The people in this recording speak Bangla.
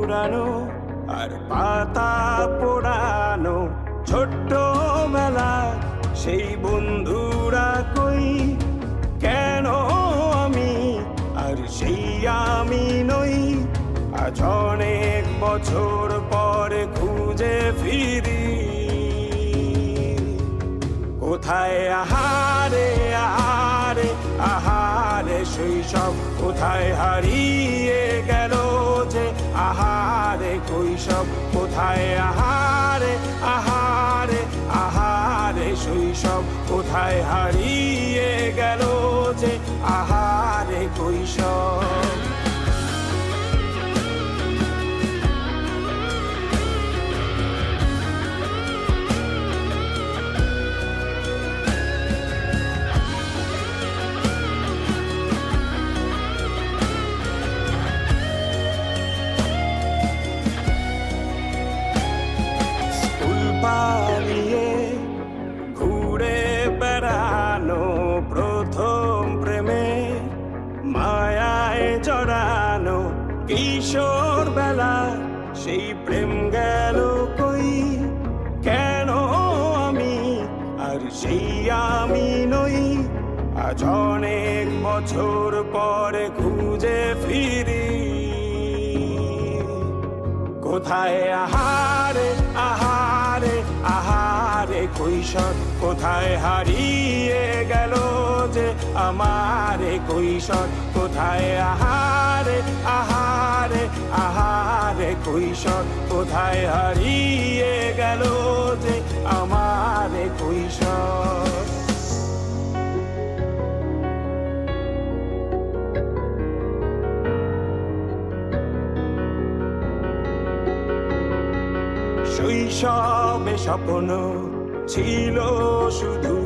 পুরানো আর পাতা পোড়ানো ছোট্ট বেলা সেই বন্ধুরা কই কেন আমি আর সেই আমি নই আজ অনেক বছর পরে খুঁজে ফিরি কোথায় আহারে আহারে আহারে শৈশব কোথায় হারিয়ে গেল যে আহারে কৈশব কোথায় আহারে আহারে আহারে শৈশব কোথায় হারিয়ে গেল যে আহারে কৈশব পালিয়ে ঘুরে বেড়ানো প্রথম প্রেমে মায়ায় জড়ানো কিশোর বেলা সেই প্রেম গেল কই কেন আমি আর সেই আমি নই আজ অনেক বছর পরে খুঁজে ফিরি কোথায় আহারে আহারে আহারে কৈশোর কোথায় হারিয়ে গেল যে আমারে কৈশোর কোথায় আহারে আহারে আহারে কৈশোর কোথায় হারিয়ে গেল যে আমারে কৈশোর শৈশবে স্বপ্ন ছিল শুধু